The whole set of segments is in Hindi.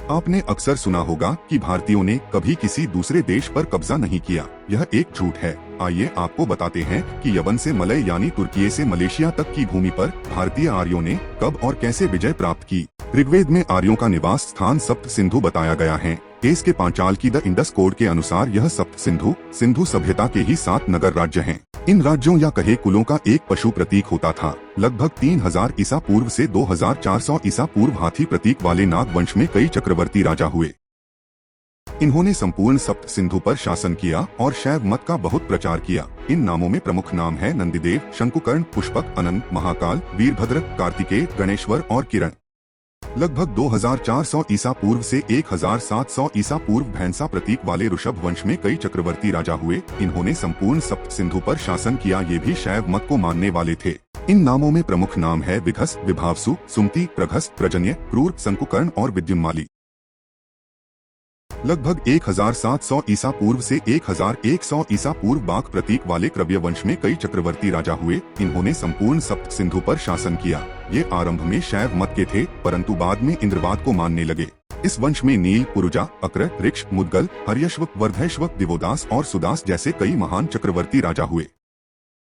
आपने अक्सर सुना होगा कि भारतीयों ने कभी किसी दूसरे देश पर कब्जा नहीं किया। यह एक झूठ है। आइए आपको बताते हैं कि यवन से मलय यानी तुर्की से मलेशिया तक की भूमि पर भारतीय आर्यों ने कब और कैसे विजय प्राप्त की। ऋग्वेद में आर्यों का निवास स्थान सप्त सिंधु बताया गया है। देश के पांचाल की द इंडस कोड के अनुसार यह सप्त सिंधु सभ्यता के ही 7 नगर राज्य हैं। इन राज्यों या कहे कुलों का एक पशु प्रतीक होता था। लगभग 3000 ईसा पूर्व से 2400 ईसा पूर्व हाथी प्रतीक वाले नाग वंश में कई चक्रवर्ती राजा हुए। इन्होंने संपूर्ण सप्त सिंधु पर शासन किया और शैव मत का बहुत प्रचार किया। इन नामों में प्रमुख नाम है नंदीदेव, शंकुकर्ण, पुष्पक, अनंत, महाकाल, वीरभद्र, कार्तिकेय, गणेश्वर और किरण। लगभग 2400 ईसा पूर्व से 1700 ईसा पूर्व भैंसा प्रतीक वाले ऋषभ वंश में कई चक्रवर्ती राजा हुए। इन्होंने संपूर्ण सप्त सिंधु पर शासन किया। ये भी शैव मत को मानने वाले थे। इन नामों में प्रमुख नाम है विघस, विभावसु, सुमति, प्रघस, प्रजन्य, क्रूर, शंकुकर्ण और विद्युम्माली। लगभग 1700 ईसा पूर्व से 1100 ईसा पूर्व बाघ प्रतीक वाले क्रव्य वंश में कई चक्रवर्ती राजा हुए। इन्होंने संपूर्ण सप्त सिंधु पर शासन किया। ये आरंभ में शैव मत के थे, परंतु बाद में इंद्रवाद को मानने लगे। इस वंश में नील, पुरुजा, अक्र, ऋक्ष, मुद्गल, हर्यश्व, वर्धैश्व, दिवोदास और सुदास जैसे कई महान चक्रवर्ती राजा हुए।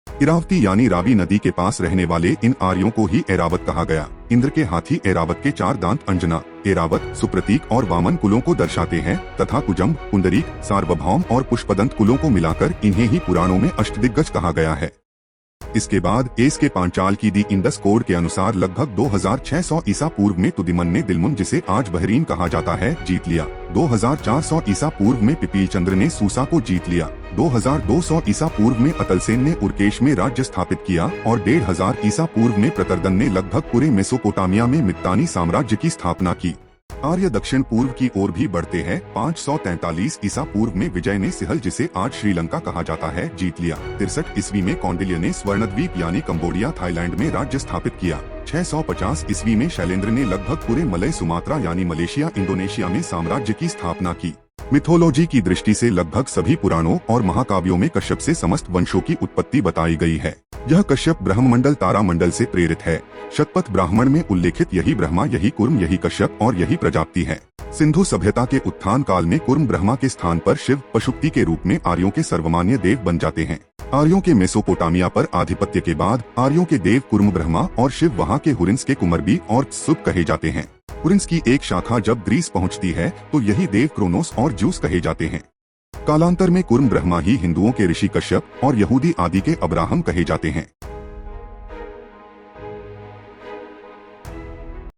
इरावती यानी रावी नदी के पास रहने वाले इन आर्यों को ही ऐरावत कहा गया। इंद्र के हाथी ऐरावत के 4 दांत अंजना, ऐरावत, सुप्रतीक और वामन कुलों को दर्शाते हैं तथा कुजम्ब, पुंडरीक, सार्वभौम और पुष्पदंत कुलों को मिलाकर इन्हें ही पुराणों में अष्टदिग्गज कहा गया है। इसके बाद एस के पांचाल की दी इंडस कोड के अनुसार लगभग 2600 ईसा पूर्व में तुदिमन ने दिलमुन, जिसे आज बहरीन कहा जाता है, जीत लिया। 2400 ईसा पूर्व में पिपील चंद्र ने सूसा को जीत लिया। 2200 ईसा पूर्व में अतलसेन ने उर्केश में राज्य स्थापित किया और 1500 ईसा पूर्व में प्रतरदन ने लगभग पूरे मेसोपोटामिया में मित्तानी साम्राज्य की स्थापना की। आर्य दक्षिण पूर्व की ओर भी बढ़ते हैं। 543 ईसा पूर्व में विजय ने सिहल, जिसे आज श्रीलंका कहा जाता है, जीत लिया। 63 ईस्वी में कौंडिल्य ने स्वर्णद्वीप यानी कंबोडिया, थाईलैंड में राज्य स्थापित किया। 650 ईस्वी में शैलेंद्र ने लगभग पूरे मलय सुमात्रा यानी मलेशिया, इंडोनेशिया में साम्राज्य की स्थापना की। मिथोलॉजी की दृष्टि से लगभग सभी पुराणों और महाकाव्यों में कश्यप से समस्त वंशों की उत्पत्ति बताई गई है। यह कश्यप ब्रह्ममंडल तारामंडल से प्रेरित है। शतपथ ब्राह्मण में उल्लेखित यही ब्रह्मा, यही कुर्म, यही कश्यप और यही प्रजापति है। सिंधु सभ्यता के उत्थान काल में कुर्म ब्रह्मा के स्थान पर शिव पशुपति के रूप में आर्यों के सर्वमान्य देव बन जाते हैं। आर्यों के मेसोपोटामिया पर आधिपत्य के बाद आर्यों के देव कुर्म ब्रह्मा और शिव वहाँ के हुरिन्स के कुमरबी और सुब कहे जाते हैं। हुरिन्स की एक शाखा जब ग्रीस पहुँचती है तो यही देव क्रोनोस और ज्यूस कहे जाते हैं। कालांतर में कुर्म ब्रह्मा ही हिंदुओं के ऋषि कश्यप और यहूदी आदि के अब्राहम कहे जाते हैं।